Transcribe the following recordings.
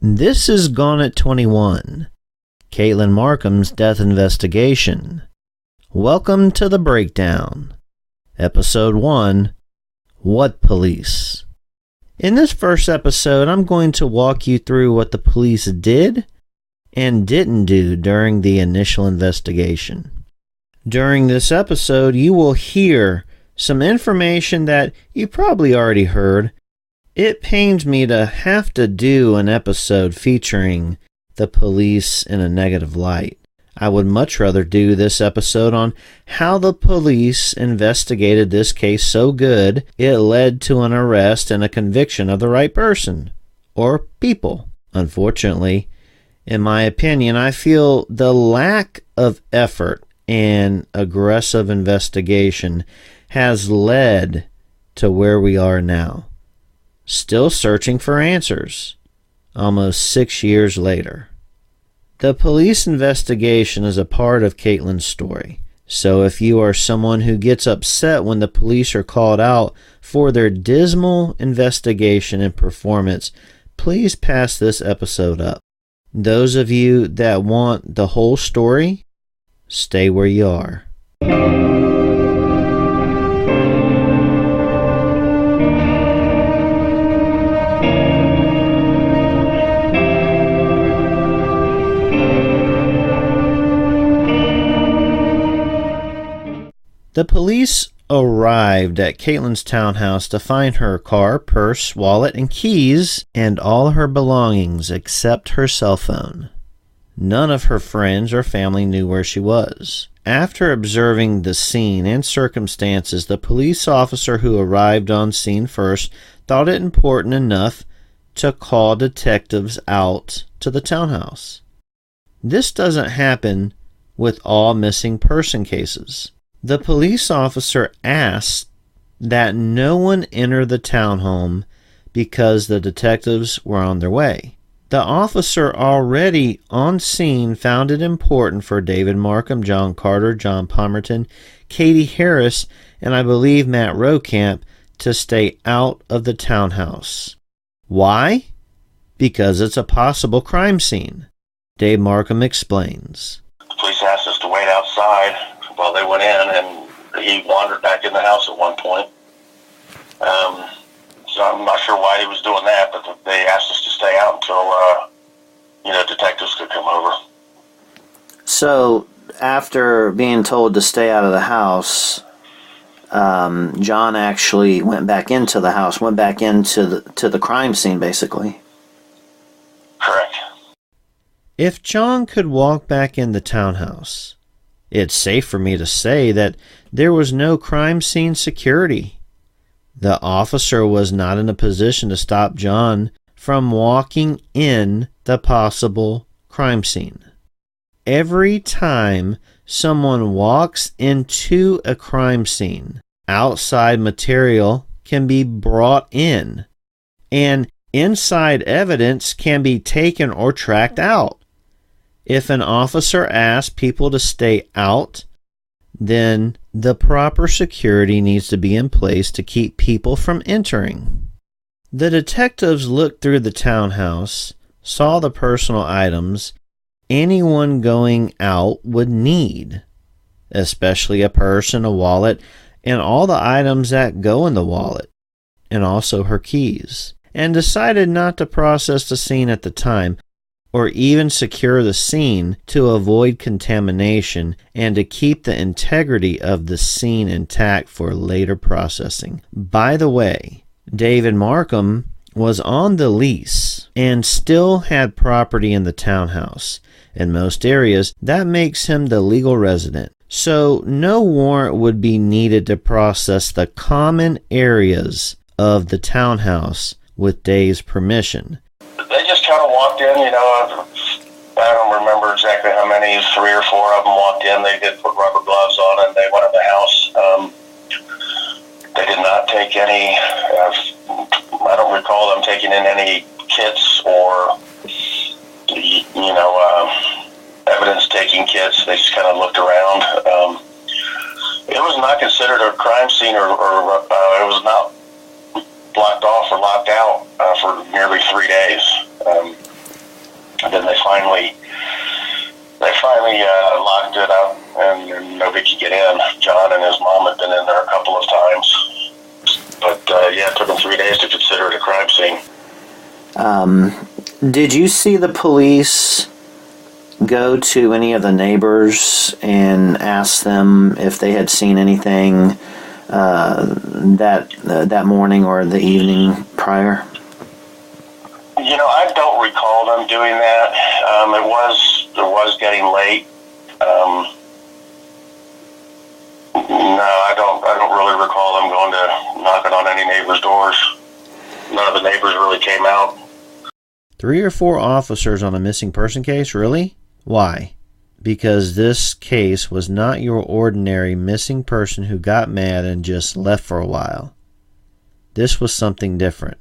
This is Gone at 21, Katelyn Markham's death investigation. Welcome to the breakdown. Episode 1, What Police? In this first episode, I'm going to walk you through what the police did and didn't do during the initial investigation. During this episode, you will hear some information that you probably already heard. It pains me to have to do an episode featuring the police in a negative light. I would much rather do this episode on how the police investigated this case so good it led to an arrest and a conviction of the right person or people. Unfortunately, in my opinion, I feel the lack of effort and aggressive investigation has led to where we are now. Still searching for answers, almost 6 years later. The police investigation is a part of Katelyn's story, so if you are someone who gets upset when the police are called out for their dismal investigation and performance, please pass this episode up. Those of you that want the whole story, stay where you are. The police arrived at Katelyn's townhouse to find her car, purse, wallet, and keys, and all her belongings except her cell phone. None of her friends or family knew where she was. After observing the scene and circumstances, the police officer who arrived on scene first thought it important enough to call detectives out to the townhouse. This doesn't happen with all missing person cases. The police officer asked that no one enter the townhome because the detectives were on their way. The officer already on scene found it important for David Markham, John Carter, John Palmerton, Katie Harris, and I believe Matt Rokamp to stay out of the townhouse. Why? Because it's a possible crime scene. Dave Markham explains. The police asked us to wait outside while they went in, and he wandered back in the house at one point. So I'm not sure why he was doing that, but they asked us to stay out until, detectives could come over. So, after being told to stay out of the house, John actually went back into the house, went back into the crime scene, basically. Correct. If John could walk back in the townhouse, it's safe for me to say that there was no crime scene security. The officer was not in a position to stop John from walking in the possible crime scene. Every time someone walks into a crime scene, outside material can be brought in, and inside evidence can be taken or tracked out. If an officer asks people to stay out, then the proper security needs to be in place to keep people from entering. The detectives looked through the townhouse, saw the personal items anyone going out would need, especially a purse and a wallet and all the items that go in the wallet, and also her keys, and decided not to process the scene at the time, or even secure the scene to avoid contamination and to keep the integrity of the scene intact for later processing. By the way, David Markham was on the lease and still had property in the townhouse. In most areas, that makes him the legal resident. So no warrant would be needed to process the common areas of the townhouse with Dave's permission. They just kind of walked in, I don't remember exactly how many, 3 or 4 of them walked in. They did put rubber gloves on and they went in the house. They did not take any, I don't recall them taking in any kits or, evidence-taking kits. They just kind of looked around. It was not considered a crime scene or it was not blocked off or locked out for nearly 3 days. And then they finally locked it up, and nobody could get in. John and his mom had been in there a couple of times. But, it took them 3 days to consider it a crime scene. Did you see the police go to any of the neighbors and ask them if they had seen anything that morning or the evening prior? I don't recall them doing that. It was getting late. No, I don't really recall them going to knocking on any neighbors' doors. None of the neighbors really came out. 3 or 4 officers on a missing person case, really? Why? Because this case was not your ordinary missing person who got mad and just left for a while. This was something different.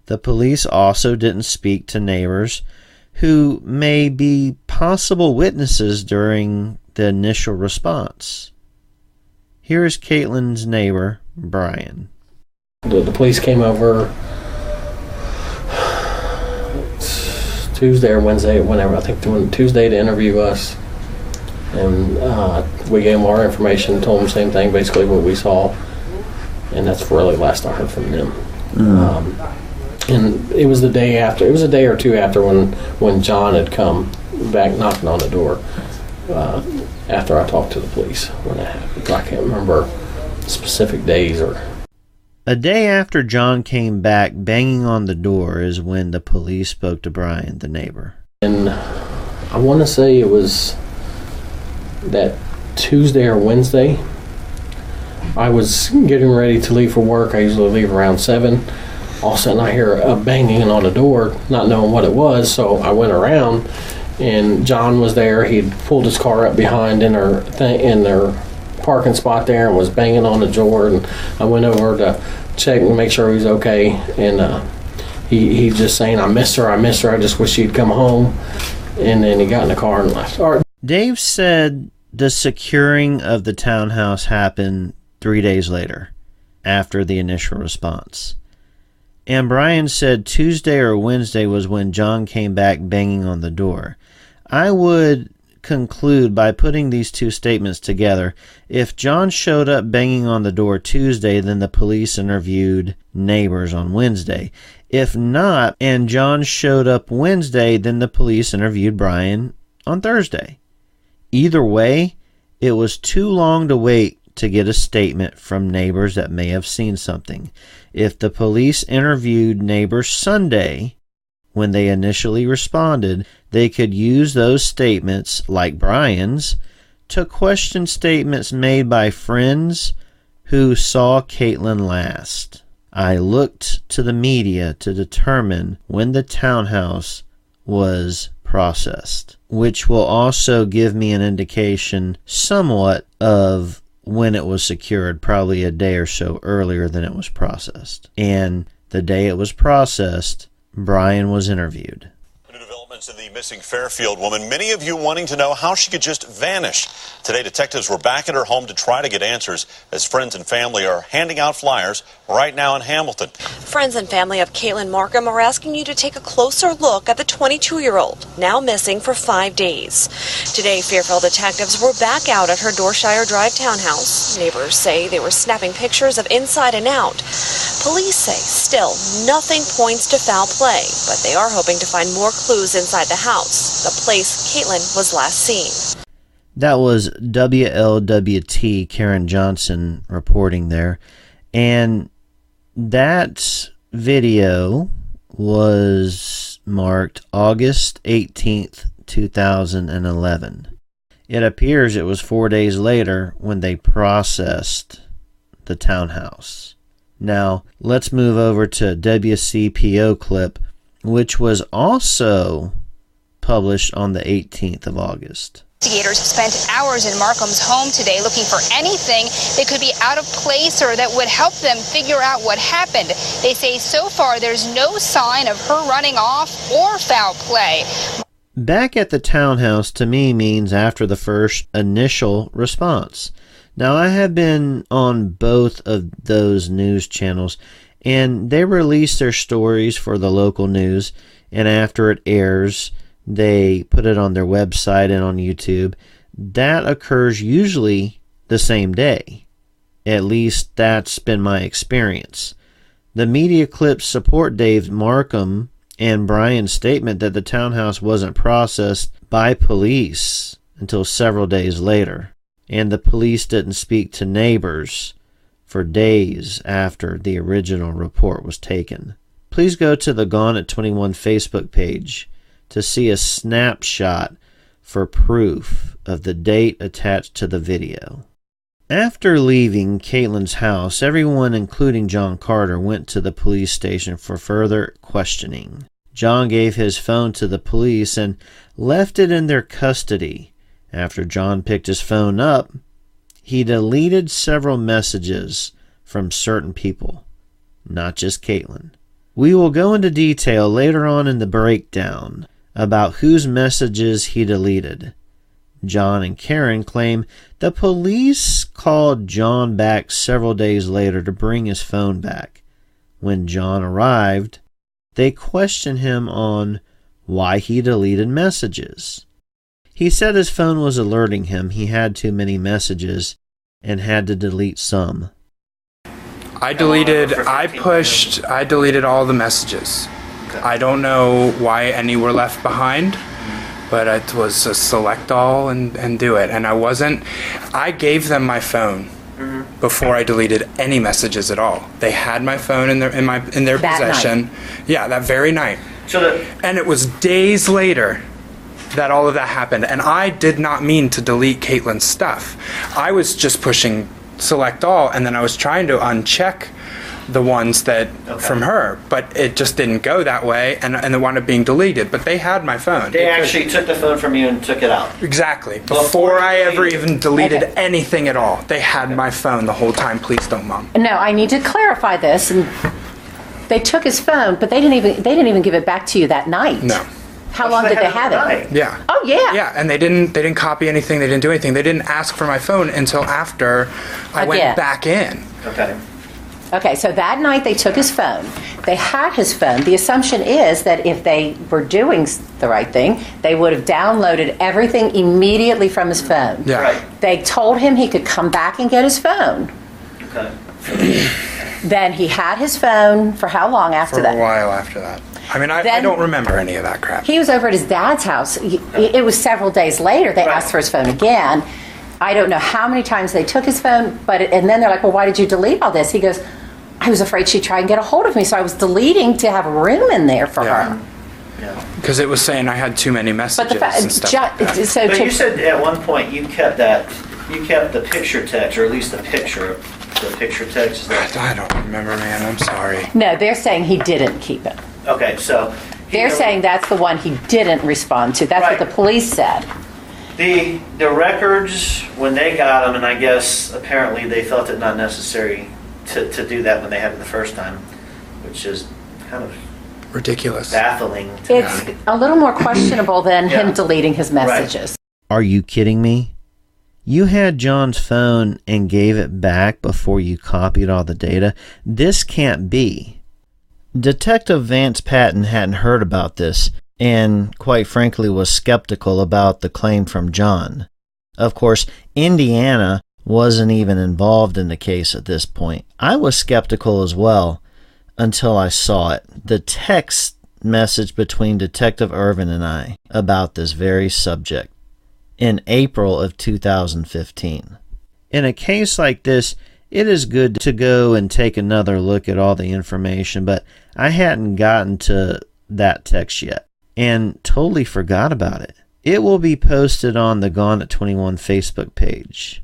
The police also didn't speak to neighbors who may be possible witnesses during the initial response. Here is Katelyn's neighbor, Brian. The police came over Tuesday or Wednesday, whenever, I think Tuesday, to interview us. And we gave them our information, told them the same thing, basically what we saw. And that's really the last I heard from them. And it was the day after. It was a day or two after when John had come back knocking on the door. After I talked to the police when that happened. I can't remember specific days or. A day after John came back banging on the door is when the police spoke to Brian, the neighbor. And I want to say it was that Tuesday or Wednesday. I was getting ready to leave for work. I usually leave around 7. All of a sudden I hear a banging on the door, not knowing what it was, so I went around, and John was there. He'd pulled his car up behind in their parking spot there and was banging on the door, and I went over to check and make sure he was okay, and he's just saying, I miss her, I just wish she'd come home. And then he got in the car and left. Dave said the securing of the townhouse happened 3 days later, after the initial response. And Brian said Tuesday or Wednesday was when John came back banging on the door. I would conclude by putting these two statements together. If John showed up banging on the door Tuesday, then the police interviewed neighbors on Wednesday. If not, and John showed up Wednesday, then the police interviewed Brian on Thursday. Either way, it was too long to wait to get a statement from neighbors that may have seen something. If the police interviewed neighbors Sunday, when they initially responded, they could use those statements, like Brian's, to question statements made by friends who saw Katelyn last. I looked to the media to determine when the townhouse was processed, which will also give me an indication somewhat of when it was secured, probably a day or so earlier than it was processed. And the day it was processed, Brian was interviewed. New developments in the missing Fairfield woman. Many of you wanting to know how she could just vanish. Today, detectives were back at her home to try to get answers as friends and family are handing out flyers right now in Hamilton. Friends and family of Katelyn Markham are asking you to take a closer look at the 22-year-old, now missing for 5 days. Today, Fairfield detectives were back out at her Dorshire Drive townhouse. Neighbors say they were snapping pictures of inside and out. Police say still nothing points to foul play, but they are hoping to find more clues inside the house, the place Katelyn was last seen. That was WLWT Karen Johnson reporting there. And that video was marked August 18th, 2011. It appears it was 4 days later when they processed the townhouse. Now, let's move over to WCPO clip, which was also published on the 18th of August. Investigators spent hours in Markham's home today looking for anything that could be out of place or that would help them figure out what happened. They say so far there's no sign of her running off or foul play. Back at the townhouse to me means after the first initial response. Now, I have been on both of those news channels, and they release their stories for the local news, and after it airs, they put it on their website and on YouTube, that occurs usually the same day. At least that's been my experience. The media clips support Dave Markham and Brian's statement that the townhouse wasn't processed by police until several days later, and the police didn't speak to neighbors for days after the original report was taken. Please go to the Gone at 21 Facebook page to see a snapshot for proof of the date attached to the video. After leaving Katelyn's house, everyone, including John Carter, went to the police station for further questioning. John gave his phone to the police and left it in their custody. After John picked his phone up, he deleted several messages from certain people, not just Katelyn. We will go into detail later on in the breakdown about whose messages he deleted. John and Karen claim the police called John back several days later to bring his phone back. When John arrived, they questioned him on why he deleted messages. He said his phone was alerting him he had too many messages and had to delete some. I deleted all the messages. I don't know why any were left behind, but it was a select all and do it. And I gave them my phone before I deleted any messages at all. They had my phone in their possession. Night. Yeah, that very night. And it was days later that all of that happened. And I did not mean to delete Katelyn's stuff. I was just pushing select all, and then I was trying to uncheck the ones that from her, but it just didn't go that way, and they wound up being deleted. But they had my phone. They actually took the phone from you and took it out. Exactly. Before I ever even deleted anything at all, they had my phone the whole time. Please don't, Mom. No, I need to clarify this. And they took his phone, but they didn't even give it back to you that night. No. How long did they have it? Yeah. Oh yeah. Yeah, and they didn't copy anything. They didn't do anything. They didn't ask for my phone until after I went back in. Okay, so that night they took his phone. They had his phone. The assumption is that if they were doing the right thing, they would have downloaded everything immediately from his phone. Yeah. Right. They told him he could come back and get his phone. Okay. Then he had his phone for how long after that? For a while after that. I mean, I don't remember any of that crap. He was over at his dad's house. It was several days later they asked for his phone again. I don't know how many times they took his phone, and then they're like, well, why did you delete all this? He goes, I was afraid she'd try and get a hold of me, so I was deleting to have room in there for her. Because it was saying I had too many messages and stuff like that. But you said at one point you kept the picture text, or at least the picture text. I don't remember, man. I'm sorry. No, they're saying he didn't keep it. Okay, so they're saying that's the one he didn't respond to. That's what the police said. The records, when they got them, and I guess apparently they felt it not necessary to do that when they had it the first time, which is kind of ridiculous, baffling. It's a little more questionable than him deleting his messages. Are you kidding me? You had John's phone and gave it back before you copied all the data? This can't be. Detective Vance Patton hadn't heard about this and, quite frankly, was skeptical about the claim from John. Of course, Indiana wasn't even involved in the case at this point. I was skeptical as well until I saw it. The text message between Detective Irvin and I about this very subject in April of 2015. In a case like this, it is good to go and take another look at all the information, but I hadn't gotten to that text yet and totally forgot about it. It will be posted on the Gone at 21 Facebook page.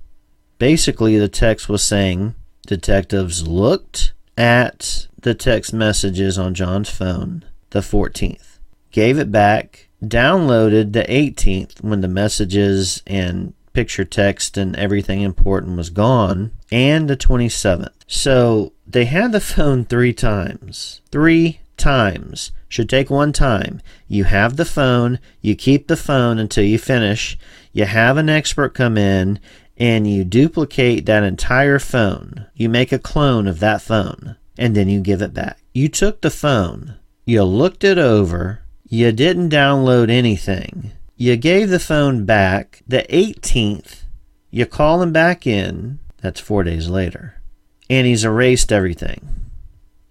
Basically, the text was saying detectives looked at the text messages on John's phone the 14th, gave it back, downloaded the 18th when the messages and picture text and everything important was gone, and the 27th. So they had the phone 3 times. 3 times. Should take 1 time. You have the phone, you keep the phone until you finish, you have an expert come in, and you duplicate that entire phone. You make a clone of that phone, and then you give it back. You took the phone, you looked it over, You didn't download anything. You gave the phone back. The 18th, you call him back in. That's 4 days later. And he's erased everything.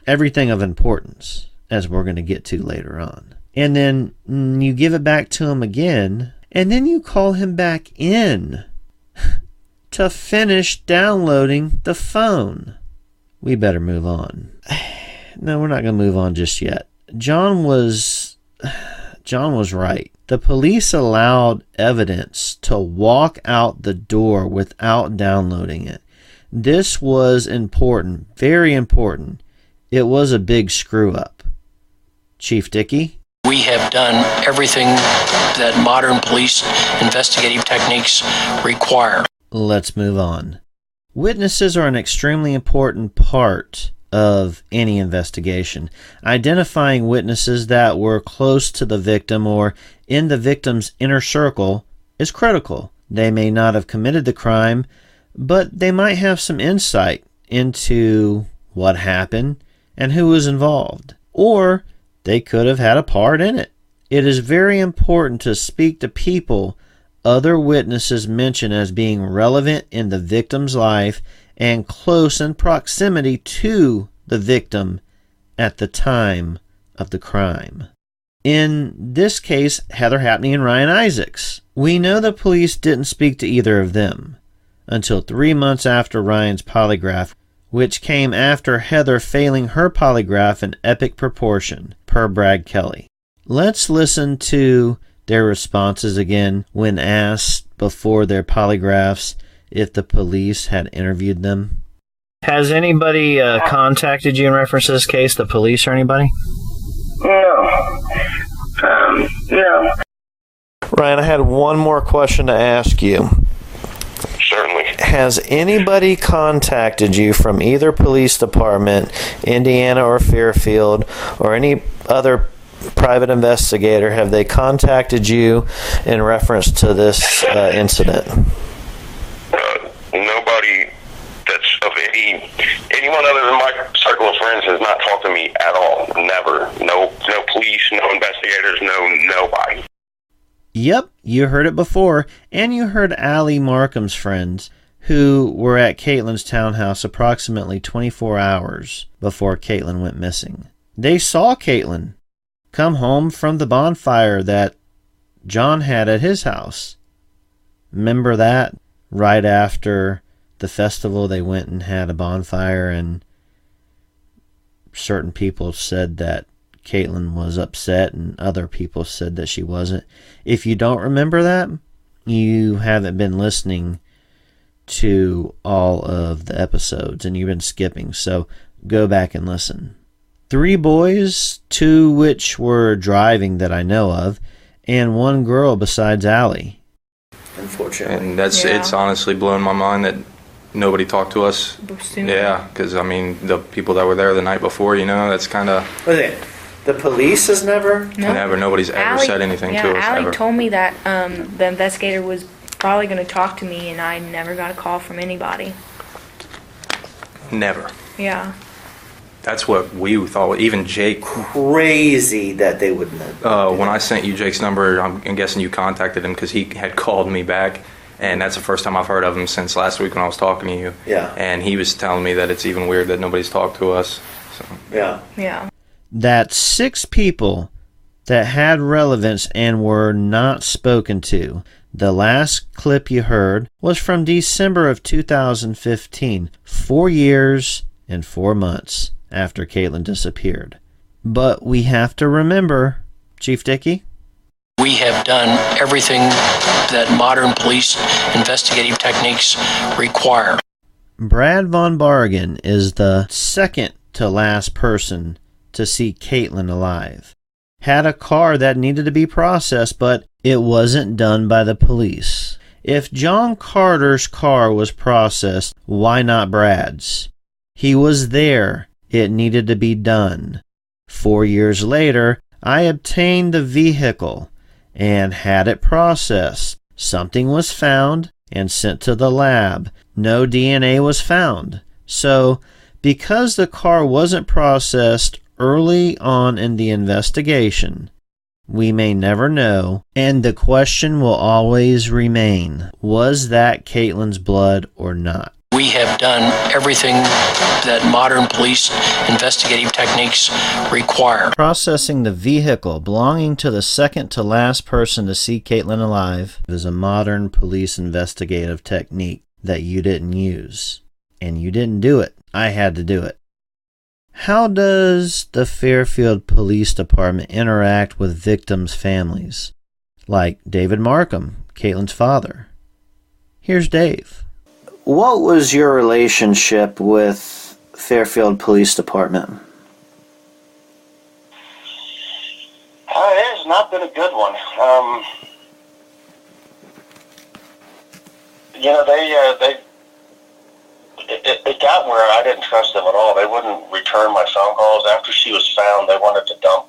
Everything of importance, as we're going to get to later on. And then you give it back to him again. And then you call him back in to finish downloading the phone. We better move on. No, we're not going to move on just yet. John was right. The police allowed evidence to walk out the door without downloading it. This was important, very important. It was a big screw up. Chief Dickey? We have done everything that modern police investigative techniques require. Let's move on. Witnesses are an extremely important part of any investigation. Identifying witnesses that were close to the victim or in the victim's inner circle is critical. They may not have committed the crime, but they might have some insight into what happened and who was involved. Or they could have had a part in it. It is very important to speak to people other witnesses mention as being relevant in the victim's life and close in proximity to the victim at the time of the crime. In this case, Heather Hapney and Ryan Isaacs. We know the police didn't speak to either of them until 3 months after Ryan's polygraph, which came after Heather failing her polygraph in epic proportion, per Brad Kelly. Let's listen to their responses again when asked before their polygraphs if the police had interviewed them. Has anybody contacted you in reference to this case, the police or anybody? No. No. Ryan, I had one more question to ask you. Certainly. Has anybody contacted you from either police department, Indiana or Fairfield, or any other private investigator? Have they contacted you in reference to this incident? Nobody that's of anyone other than my circle of friends has not talked to me at all. Never. No police, no investigators, nobody. Yep, you heard it before, and you heard Allie Markham's friends who were at Katelyn's townhouse approximately 24 hours before Katelyn went missing. They saw Katelyn come home from the bonfire that John had at his house. Remember that? Right after the festival, they went and had a bonfire, and certain people said that Katelyn was upset and other people said that she wasn't. If you don't remember that, you haven't been listening to all of the episodes and you've been skipping, so go back and listen. 3 boys, 2 which were driving that I know of, and 1 girl besides Allie. Unfortunately. And it's honestly blown my mind that nobody talked to us. Yeah, because I mean, the people that were there the night before, that's kind of... What is it? The police has never? No. Never. Nobody's ever said anything to us, Allie ever. told me that the investigator was probably going to talk to me, and I never got a call from anybody. Never. Yeah. That's what we thought. Even Jake. Crazy that they wouldn't have. When I sent you Jake's number, I'm guessing you contacted him because he had called me back. And that's the first time I've heard of him since last week when I was talking to you. Yeah. And he was telling me that it's even weird that nobody's talked to us. So. Yeah. Yeah. That's 6 people that had relevance and were not spoken to. The last clip you heard was from December of 2015, 4 years and 4 months after Katelyn disappeared. But we have to remember, Chief Dickey? We have done everything that modern police investigative techniques require. Brad Von Bargen is the second to last person to see Katelyn alive. Had a car that needed to be processed, but it wasn't done by the police. If John Carter's car was processed, why not Brad's? He was there. It needed to be done. 4 years later, I obtained the vehicle and had it processed. Something was found and sent to the lab. No DNA was found. So, because the car wasn't processed early on in the investigation, we may never know, and the question will always remain, was that Katelyn's blood or not? We have done everything that modern police investigative techniques require. Processing the vehicle belonging to the second to last person to see Katelyn alive is a modern police investigative technique that you didn't use. And you didn't do it. I had to do it. How does the Fairfield Police Department interact with victims' families? Like David Markham, Katelyn's father. Here's Dave. What was your relationship with Fairfield Police Department? It has not been a good one. It got where I didn't trust them at all. They wouldn't return my phone calls. After she was found, they wanted to dump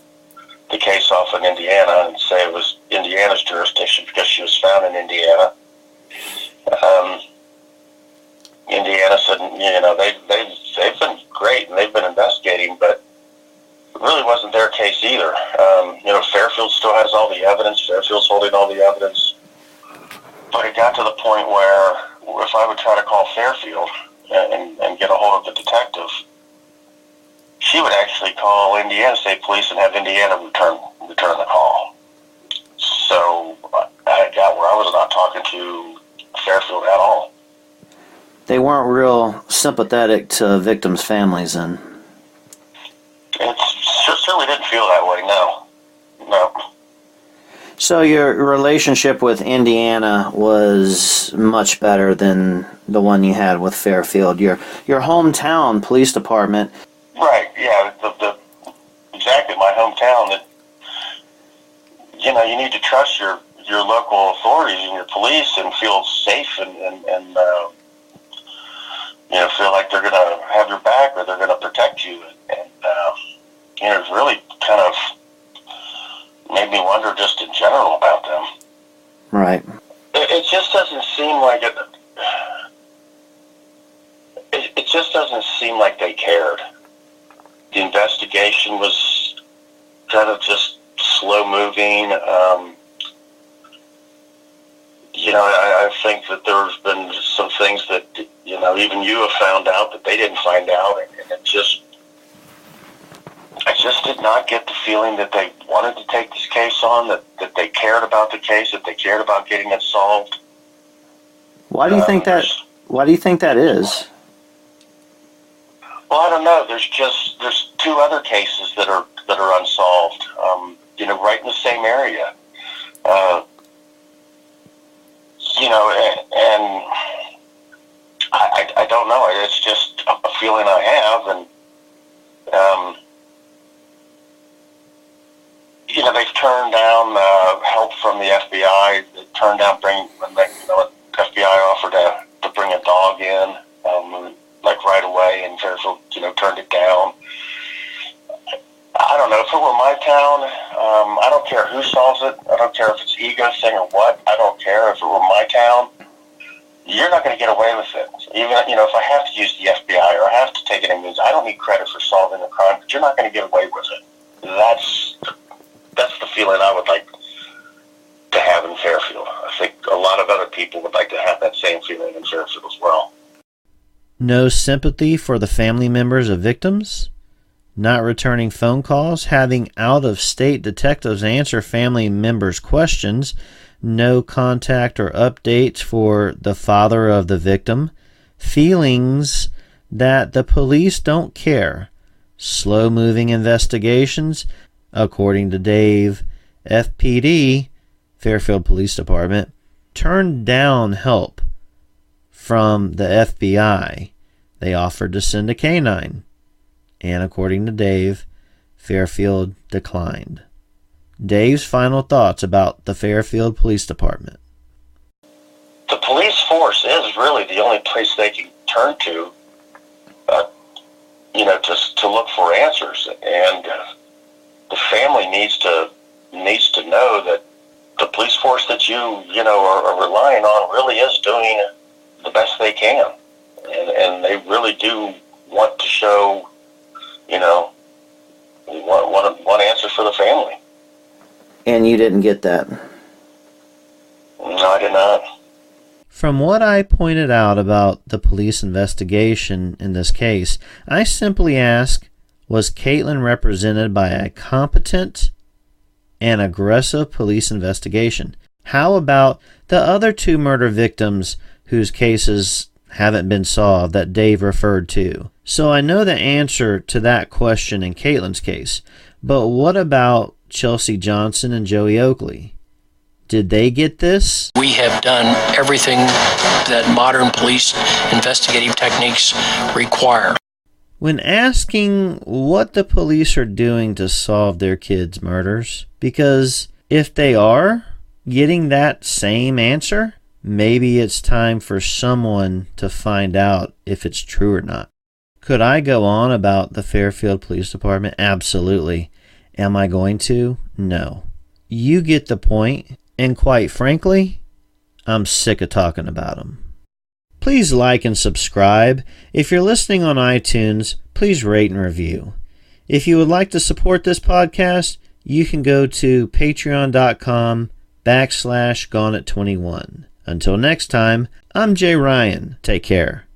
the case off in Indiana and say it was Indiana's jurisdiction because she was found in Indiana. Indiana said, they've been great and they've been investigating, but it really wasn't their case either. Fairfield still has all the evidence. Fairfield's holding all the evidence. But it got to the point where if I would try to call Fairfield and get a hold of the detective, she would actually call Indiana State Police and have Indiana return the call. So I got where I was not talking to Fairfield at all. They weren't real sympathetic to victims' families then. It certainly didn't feel that way, no. So your relationship with Indiana was much better than the one you had with Fairfield. Your hometown police department. Right, yeah, exactly, my hometown. That you need to trust your local authorities and your police and feel safe and feel like they're going to have your back or they're going to protect you. And it's really kind of made me wonder just in general about them. Right. It just doesn't seem like it. It just doesn't seem like they cared. The investigation was kind of just slow moving. I think that there's been some things that even you have found out that they didn't find out, and I just did not get the feeling that they wanted to take this case on, that they cared about the case, that they cared about getting it solved. Why do you think that? Why do you think that is? Well, I don't know. There's two other cases that are unsolved. Right in the same area. And I don't know. It's just a feeling I have, and they've turned down help from the FBI. They turned down FBI offered to bring a dog in, right away, and Fairfield, turned it down. I don't know. If it were my town, I don't care who solves it. I don't care if it's ego thing or what. I don't care. If it were my town, you're not going to get away with it. Even, if I have to use the FBI or I have to take it in means, I don't need credit for solving the crime, but you're not going to get away with it. That's the feeling I would like to have in Fairfield. I think a lot of other people would like to have that same feeling in Fairfield as well. No sympathy for the family members of victims? Not returning phone calls? Having out-of-state detectives answer family members' questions? No contact or updates for the father of the victim? Feelings that the police don't care? Slow-moving investigations? According to Dave, FPD, Fairfield Police Department, turned down help from the FBI. They offered to send a canine. And according to Dave, Fairfield declined. Dave's final thoughts about the Fairfield Police Department. The police force is really the only place they can turn to, to look for answers. And the family needs to know that the police force that you are relying on really is doing the best they can, and they really do want to show, one answer for the family. And you didn't get that? No, I did not. From what I pointed out about the police investigation in this case, I simply ask, was Katelyn represented by a competent and aggressive police investigation? How about the other 2 murder victims whose cases haven't been solved that Dave referred to? So I know the answer to that question in Katelyn's case, but what about Chelsea Johnson and Joey Oakley? Did they get this? We have done everything that modern police investigative techniques require. When asking what the police are doing to solve their kids' murders, because if they are getting that same answer, maybe it's time for someone to find out if it's true or not. Could I go on about the Fairfield Police Department? Absolutely. Am I going to? No. You get the point, and quite frankly, I'm sick of talking about them. Please like and subscribe. If you're listening on iTunes, please rate and review. If you would like to support this podcast, you can go to patreon.com/Gone at 21. Until next time, I'm Jay Ryan. Take care.